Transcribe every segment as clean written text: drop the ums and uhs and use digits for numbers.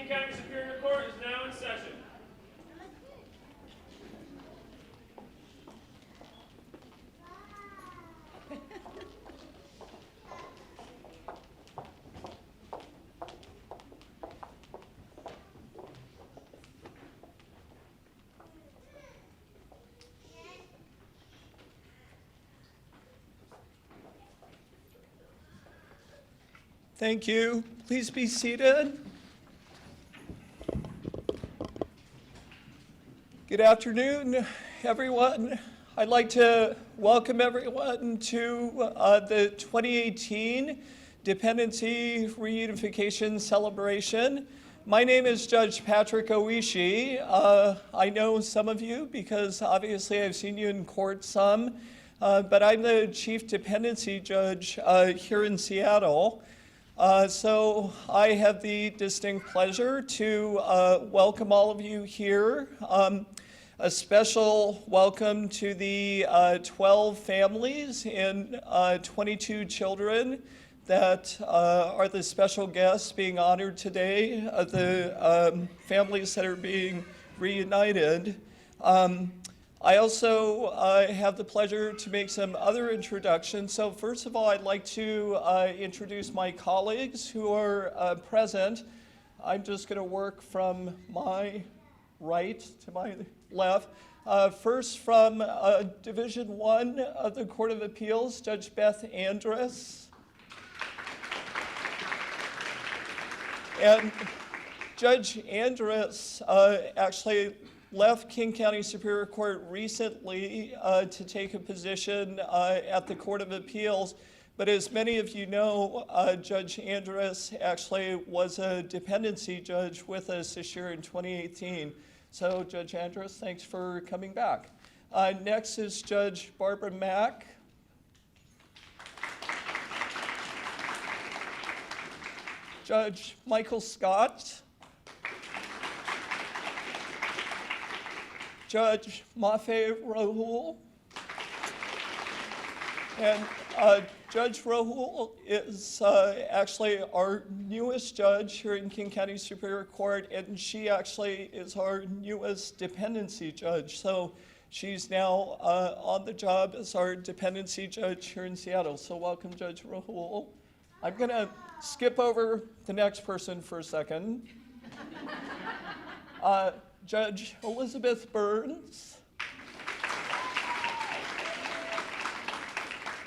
King County Superior Court is now in session. Thank you. Please be seated. Good afternoon, everyone. I'd like to welcome everyone to the 2018 Dependency Reunification Celebration. My name is Judge Patrick Oishi. I know some of you because obviously I've seen you in court some, but I'm the Chief Dependency Judge here in Seattle. So I have the distinct pleasure to welcome all of you here. A special welcome to the 12 families and 22 children that are the special guests being honored today, the families that are being reunited. I also have the pleasure to make some other introductions. So first of all, I'd like to introduce my colleagues who are present. I'm just going to work from my right to my left. First from Division 1 of the Court of Appeals, Judge Beth Andrus. And Judge Andrus actually left King County Superior Court recently to take a position at the Court of Appeals. But as many of you know, Judge Andrus actually was a dependency judge with us this year in 2018. So Judge Andrus, thanks for coming back. Next is Judge Barbara Mack. Judge Michael Scott. Judge Mafe Rahul. And Judge Rahul is actually our newest judge here in King County Superior Court, and she actually is our newest dependency judge. So she's now on the job as our dependency judge here in Seattle. So welcome, Judge Rahul. I'm going to skip over the next person for a second. Judge Elizabeth Burns.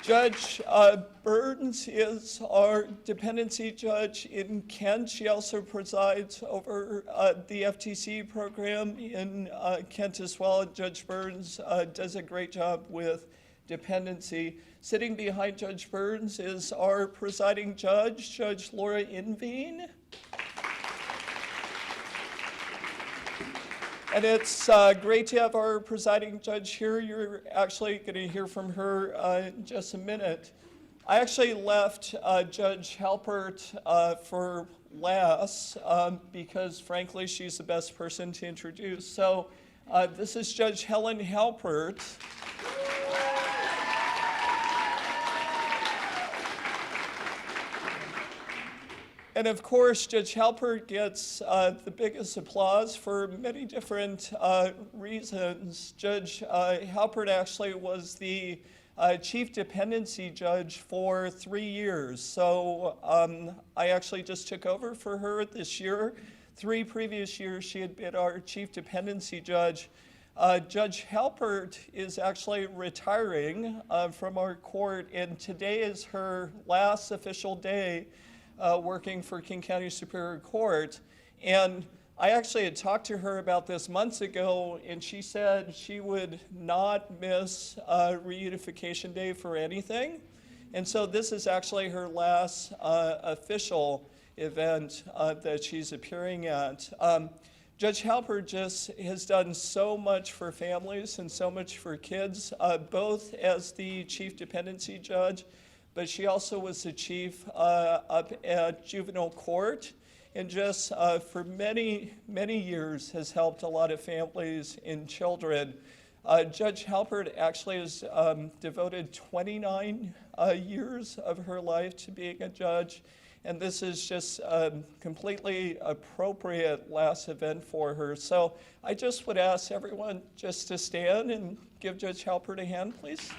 Judge Burns is our dependency judge in Kent. She also presides over the FTC program in Kent as well. Judge Burns does a great job with dependency. Sitting behind Judge Burns is our presiding judge, Judge Laura Inveen. And it's great to have our presiding judge here. You're actually going to hear from her in just a minute. I actually left Judge Halpert for last because, frankly, she's the best person to introduce. So this is Judge Helen Halpert. And of course, Judge Halpert gets the biggest applause for many different reasons. Judge Halpert actually was the chief dependency judge for 3 years. So I actually just took over for her this year. 3 previous years, she had been our chief dependency judge. Judge Halpert is actually retiring from our court, and today is her last official day working for King County Superior Court. And I actually had talked to her about this months ago, and she said she would not miss Reunification Day for anything. And so this is actually her last official event that she's appearing at. Judge Halpert just has done so much for families and so much for kids, both as the chief dependency judge, but she also was the chief up at juvenile court, and just for many, many years has helped a lot of families and children. Judge Halpert actually has devoted 29 years of her life to being a judge, and this is just a completely appropriate last event for her. So I just would ask everyone just to stand and give Judge Halpert a hand, please.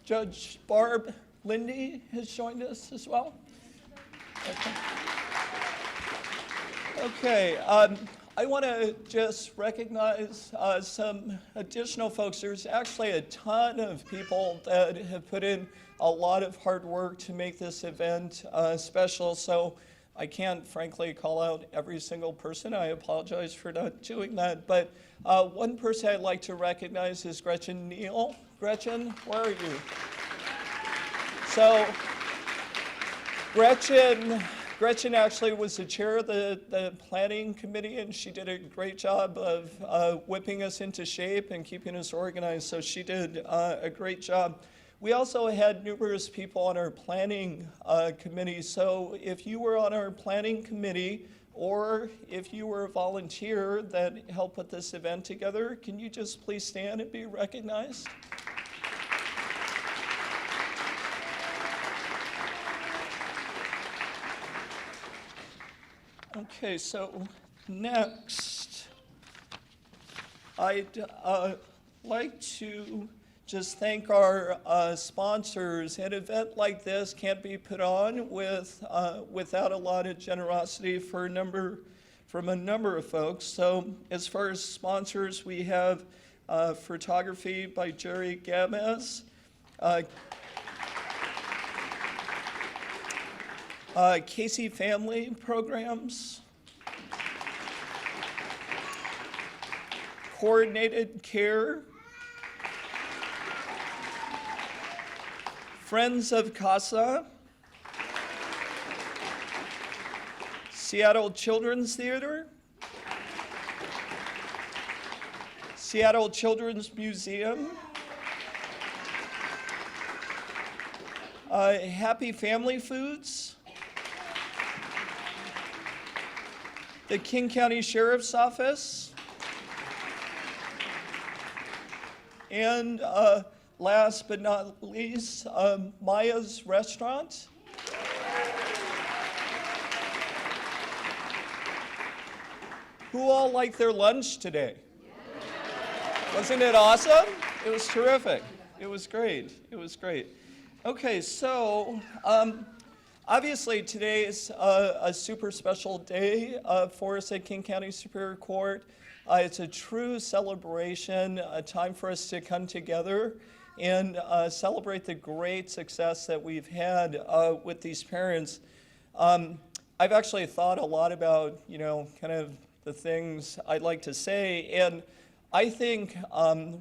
Judge Barb Lindy has joined us as well. Okay, I want to just recognize some additional folks. There's actually a ton of people that have put in a lot of hard work to make this event special, so I can't frankly call out every single person. I apologize for not doing that, but one person I'd like to recognize is Gretchen Neal. Gretchen, where are you? So Gretchen actually was the chair of the planning committee, and she did a great job of whipping us into shape and keeping us organized, so she did a great job. We also had numerous people on our planning committee, so if you were on our planning committee or if you were a volunteer that helped put this event together, can you just please stand and be recognized? Okay, so next, I'd like to just thank our sponsors. An event like this can't be put on without a lot of generosity from a number of folks. So as far as sponsors, we have photography by Jerry Gamez, Casey Family Programs, Coordinated Care, Friends of Casa, Seattle Children's Theater, Seattle Children's Museum, Happy Family Foods, the King County Sheriff's Office, and last but not least, Maya's Restaurant. Who all liked their lunch today? Wasn't it awesome? It was terrific. It was great. It was great. Okay, so obviously today is a super special day for us at King County Superior Court. It's a true celebration, a time for us to come together and celebrate the great success that we've had with these parents. I've actually thought a lot about, kind of the things I'd like to say, and I think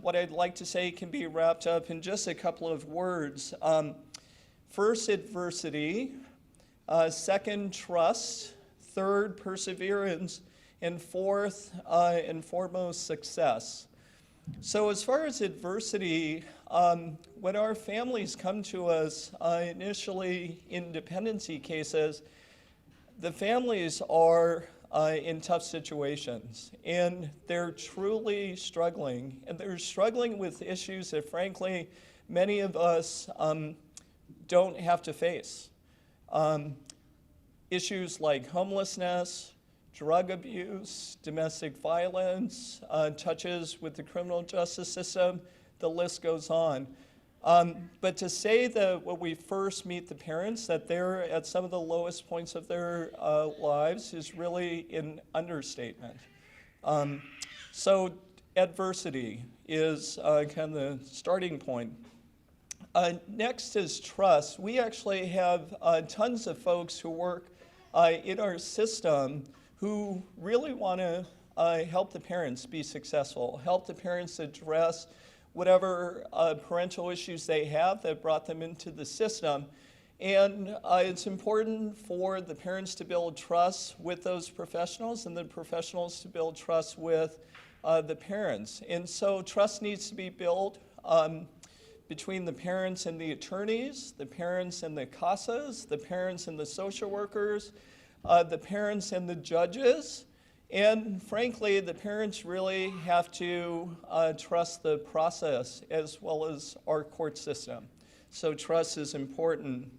what I'd like to say can be wrapped up in just a couple of words. First, adversity. Second, trust. Third, perseverance. And fourth and foremost, success. So as far as adversity, when our families come to us initially in dependency cases, the families are in tough situations, and they're truly struggling. And they're struggling with issues that, frankly, many of us don't have to face. Issues like homelessness, drug abuse, domestic violence, touches with the criminal justice system, the list goes on. But to say that when we first meet the parents that they're at some of the lowest points of their lives is really an understatement. So adversity is kind of the starting point. Next is trust. We actually have tons of folks who work in our system who really want to help the parents be successful, help the parents address whatever parental issues they have that brought them into the system. And it's important for the parents to build trust with those professionals and the professionals to build trust with the parents. And so trust needs to be built between the parents and the attorneys, the parents and the CASAs, the parents and the social workers, the parents and the judges, and frankly, the parents really have to trust the process as well as our court system. So trust is important.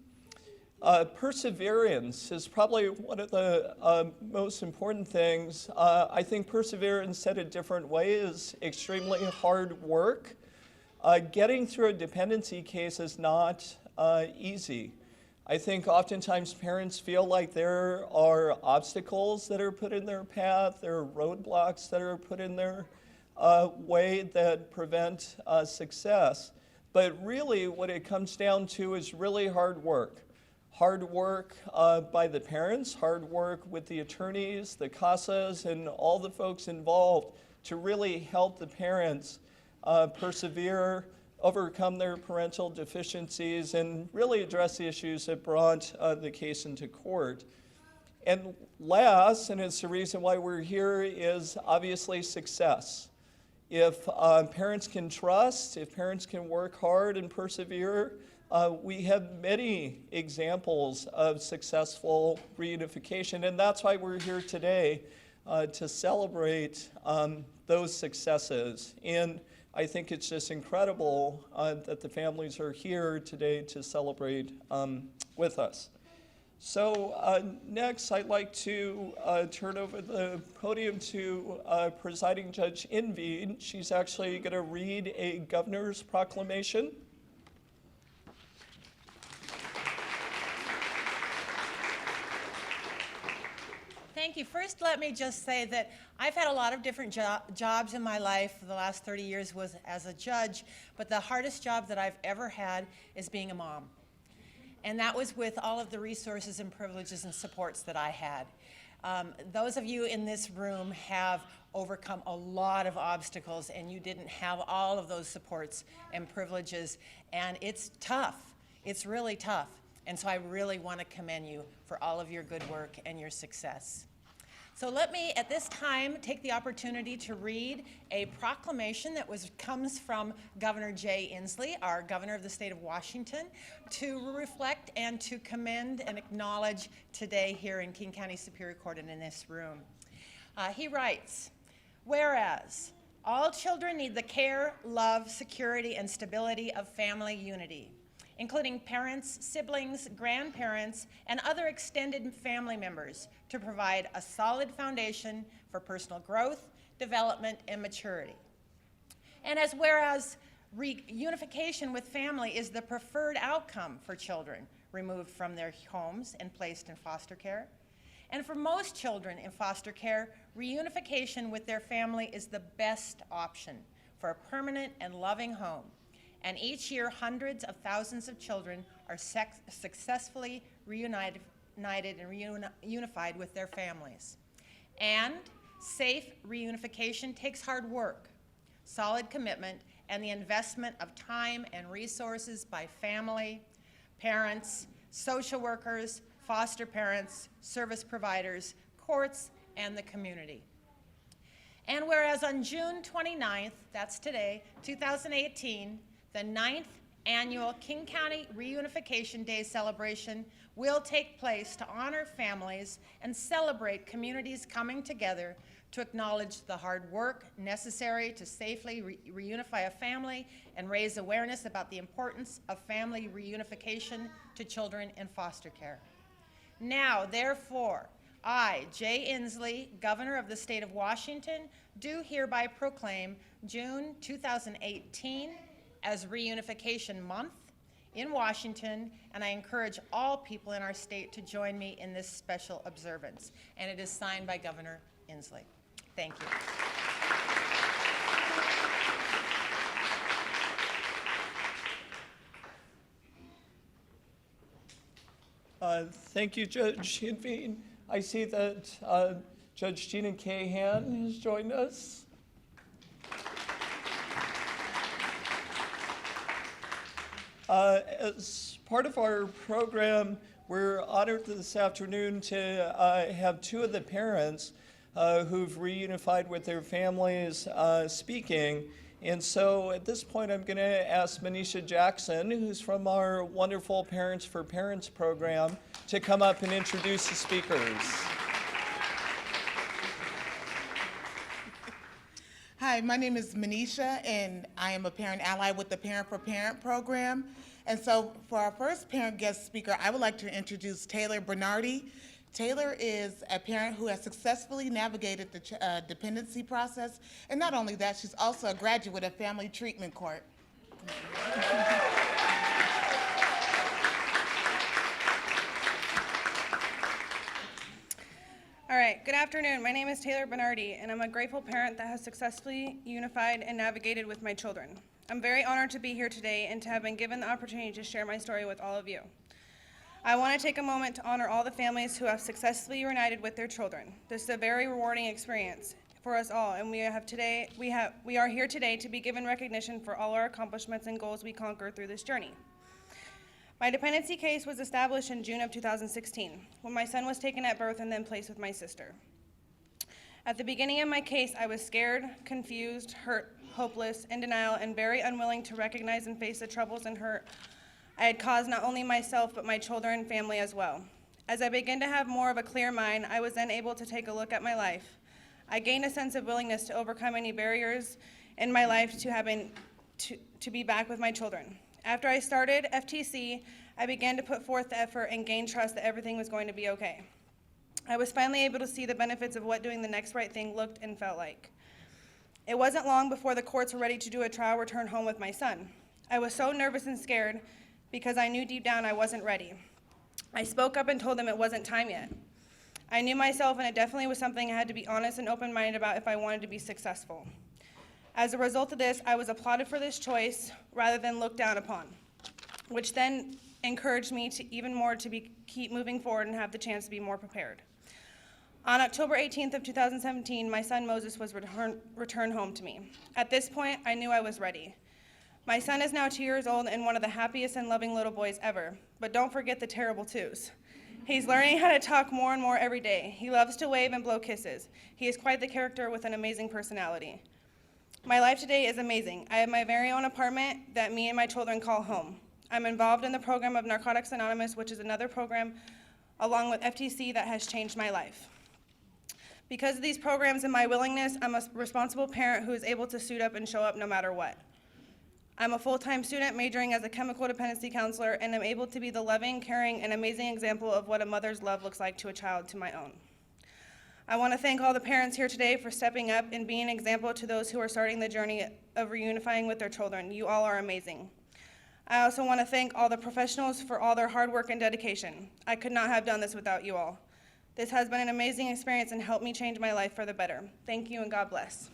Perseverance is probably one of the most important things. I think perseverance, said a different way, is extremely hard work. Getting through a dependency case is not easy. I think oftentimes parents feel like there are obstacles that are put in their path, there are roadblocks that are put in their way that prevent success. But really what it comes down to is really hard work. Hard work by the parents, hard work with the attorneys, the CASAs, and all the folks involved to really help the parents persevere, overcome their parental deficiencies, and really address the issues that brought the case into court. And last, and it's the reason why we're here, is obviously success. If parents can trust, if parents can work hard and persevere, we have many examples of successful reunification, and that's why we're here today, to celebrate those successes. And I think it's just incredible that the families are here today to celebrate with us. So next, I'd like to turn over the podium to Presiding Judge Inveen. She's actually going to read a governor's proclamation. Thank you. First, let me just say that I've had a lot of different jobs in my life. For the last 30 years was as a judge, but the hardest job that I've ever had is being a mom. And that was with all of the resources and privileges and supports that I had. Those of you in this room have overcome a lot of obstacles, and you didn't have all of those supports and privileges, and it's tough. It's really tough. And so I really want to commend you for all of your good work and your success. So let me, at this time, take the opportunity to read a proclamation that comes from Governor Jay Inslee, our governor of the state of Washington, to reflect and to commend and acknowledge today here in King County Superior Court and in this room. He writes, whereas all children need the care, love, security, and stability of family unity, including parents, siblings, grandparents, and other extended family members, to provide a solid foundation for personal growth, development, and maturity. And whereas reunification with family is the preferred outcome for children removed from their homes and placed in foster care. And for most children in foster care, reunification with their family is the best option for a permanent and loving home. And each year, hundreds of thousands of children are successfully reunited and reunified with their families. And safe reunification takes hard work, solid commitment, and the investment of time and resources by family, parents, social workers, foster parents, service providers, courts, and the community. And whereas on June 29th, that's today, 2018, the Ninth Annual King County Reunification Day celebration will take place to honor families and celebrate communities coming together to acknowledge the hard work necessary to safely reunify a family and raise awareness about the importance of family reunification to children in foster care. Now, therefore, I, Jay Inslee, Governor of the State of Washington, do hereby proclaim June 2018 as Reunification Month in Washington, and I encourage all people in our state to join me in this special observance. And it is signed by Governor Inslee. Thank you. Thank you, Judge Inveen. I see that Judge Gina Cahan has joined us. As part of our program, we're honored this afternoon to have two of the parents who've reunified with their families speaking. And so at this point, I'm going to ask Manisha Jackson, who's from our wonderful Parents for Parents program, to come up and introduce the speakers. Hi, my name is Manisha, and I am a parent ally with the Parent for Parent program. And so for our first parent guest speaker, I would like to introduce Taylor Bernardi. Taylor is a parent who has successfully navigated the dependency process. And not only that, she's also a graduate of Family Treatment Court. All right, good afternoon. My name is Taylor Bernardi, and I'm a grateful parent that has successfully unified and navigated with my children. I'm very honored to be here today and to have been given the opportunity to share my story with all of you. I want to take a moment to honor all the families who have successfully reunited with their children. This is a very rewarding experience for us all, and we are here today to be given recognition for all our accomplishments and goals we conquered through this journey. My dependency case was established in June of 2016, when my son was taken at birth and then placed with my sister. At the beginning of my case, I was scared, confused, hurt, hopeless, in denial, and very unwilling to recognize and face the troubles and hurt I had caused not only myself, but my children and family as well. As I began to have more of a clear mind, I was then able to take a look at my life. I gained a sense of willingness to overcome any barriers in my life to be back with my children. After I started FTC, I began to put forth the effort and gain trust that everything was going to be okay. I was finally able to see the benefits of what doing the next right thing looked and felt like. It wasn't long before the courts were ready to do a trial return home with my son. I was so nervous and scared because I knew deep down I wasn't ready. I spoke up and told them it wasn't time yet. I knew myself, and it definitely was something I had to be honest and open-minded about if I wanted to be successful. As a result of this, I was applauded for this choice rather than looked down upon, which then encouraged me to even more to keep moving forward and have the chance to be more prepared. On October 18th of 2017, my son Moses was returned home to me. At this point, I knew I was ready. My son is now 2 years old and one of the happiest and loving little boys ever, but don't forget the terrible twos. He's learning how to talk more and more every day. He loves to wave and blow kisses. He is quite the character with an amazing personality. My life today is amazing. I have my very own apartment that me and my children call home. I'm involved in the program of Narcotics Anonymous, which is another program along with FTC that has changed my life. Because of these programs and my willingness, I'm a responsible parent who is able to suit up and show up no matter what. I'm a full-time student majoring as a chemical dependency counselor, and am able to be the loving, caring, and amazing example of what a mother's love looks like to a child to my own. I want to thank all the parents here today for stepping up and being an example to those who are starting the journey of reunifying with their children. You all are amazing. I also want to thank all the professionals for all their hard work and dedication. I could not have done this without you all. This has been an amazing experience and helped me change my life for the better. Thank you and God bless.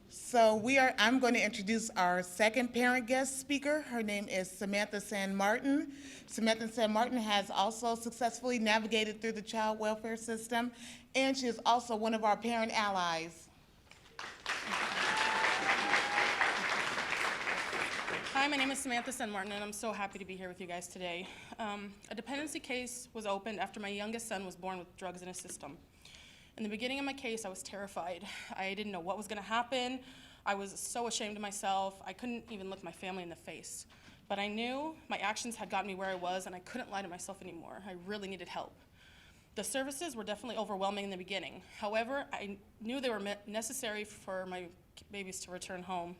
So I'm going to introduce our second parent guest speaker. Her name is Samantha San Martin. Samantha San Martin has also successfully navigated through the child welfare system, and she is also one of our parent allies. Hi, my name is Samantha San Martin, and I'm so happy to be here with you guys today. A dependency case was opened after my youngest son was born with drugs in his system. In the beginning of my case, I was terrified. I didn't know what was going to happen. I was so ashamed of myself. I couldn't even look my family in the face. But I knew my actions had gotten me where I was, and I couldn't lie to myself anymore. I really needed help. The services were definitely overwhelming in the beginning. However, I knew they were necessary for my babies to return home.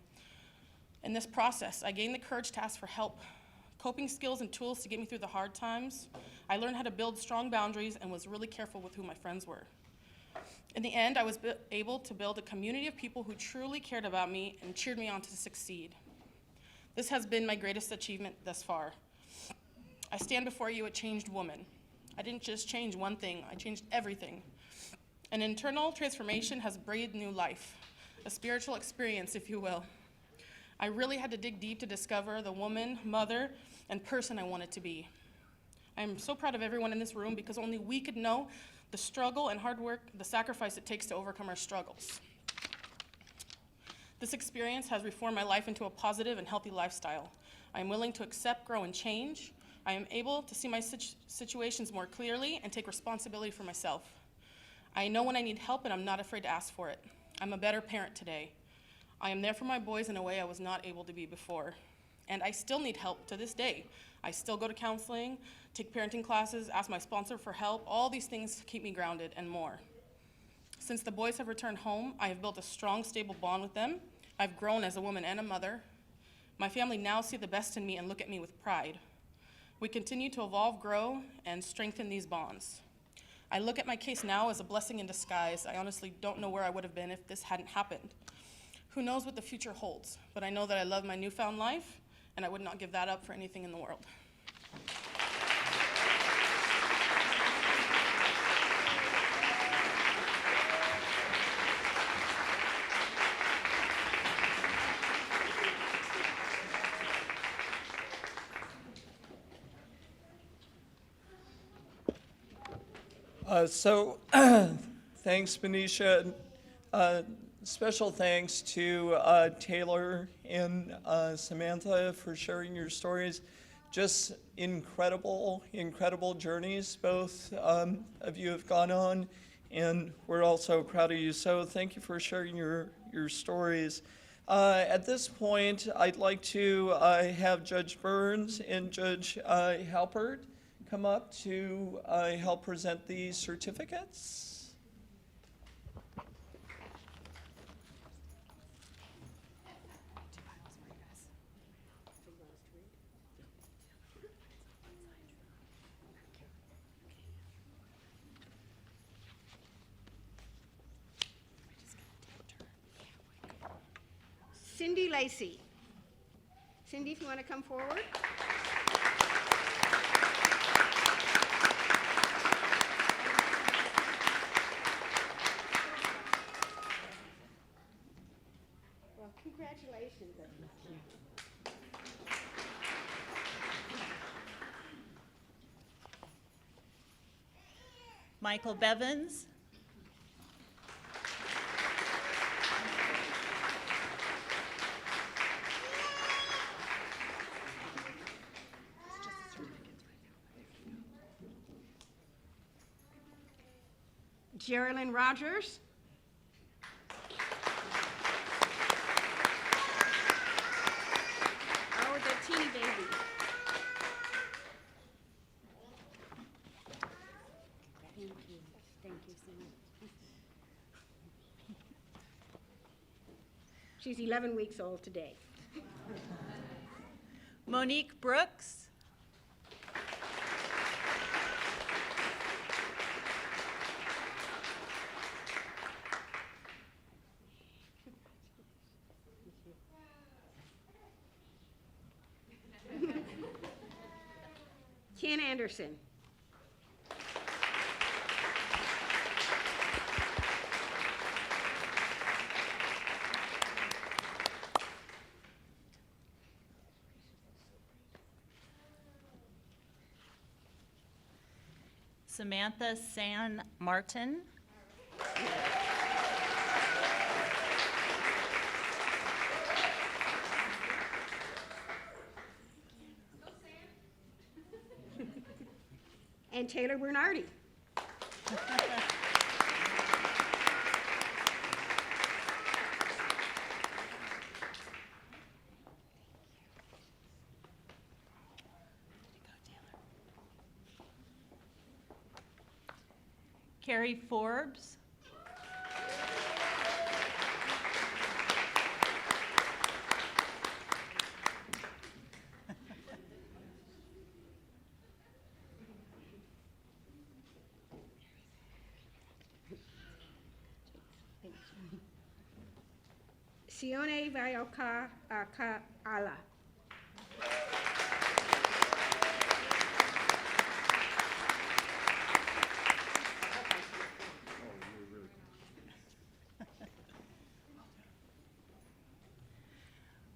In this process, I gained the courage to ask for help, coping skills and tools to get me through the hard times. I learned how to build strong boundaries and was really careful with who my friends were. In the end, I was able to build a community of people who truly cared about me and cheered me on to succeed. This has been my greatest achievement thus far. I stand before you a changed woman. I didn't just change one thing, I changed everything. An internal transformation has breathed new life, a spiritual experience, if you will. I really had to dig deep to discover the woman, mother, and person I wanted to be. I'm so proud of everyone in this room because only we could know the struggle and hard work, the sacrifice it takes to overcome our struggles. This experience has reformed my life into a positive and healthy lifestyle. I am willing to accept, grow, and change. I am able to see my situations more clearly and take responsibility for myself. I know when I need help, and I'm not afraid to ask for it. I'm a better parent today. I am there for my boys in a way I was not able to be before. And I still need help to this day. I still go to counseling, take parenting classes, ask my sponsor for help. All these things keep me grounded and more. Since the boys have returned home, I have built a strong, stable bond with them. I've grown as a woman and a mother. My family now see the best in me and look at me with pride. We continue to evolve, grow, and strengthen these bonds. I look at my case now as a blessing in disguise. I honestly don't know where I would have been if this hadn't happened. Who knows what the future holds, but I know that I love my newfound life, and I would not give that up for anything in the world. Thanks, Manisha. Special thanks to Taylor and Samantha for sharing your stories. Just incredible, incredible journeys both of you have gone on, and we're also proud of you. So thank you for sharing your stories. At this point, I'd like to have Judge Burns and Judge Halpert come up to help present the certificates. Cindy Lacey. Cindy, if you want to come forward. Well, congratulations. Michael Bevins. Geraldine Rogers. Oh, the teeny baby. Thank you so much. She's 11 weeks old today. Monique Brooks. Ken Anderson. Samantha San Martin. And Taylor Bernardi. Carrie Forbes. Sione Vayoka Ala.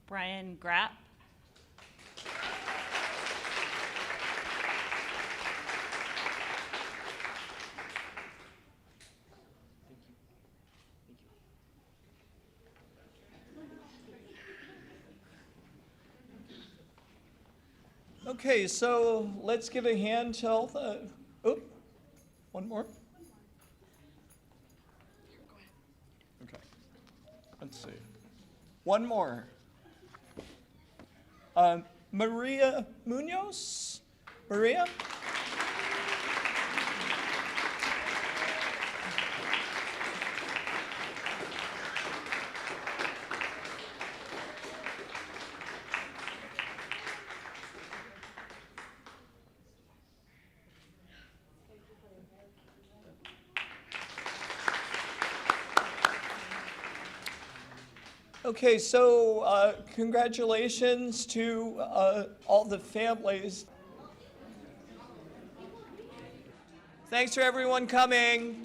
Brian Grapp. Okay, so let's give a hand to all the, oh, one more. Okay, let's see. One more. Maria Munoz? Maria? Okay, so congratulations to all the families. Thanks for everyone coming.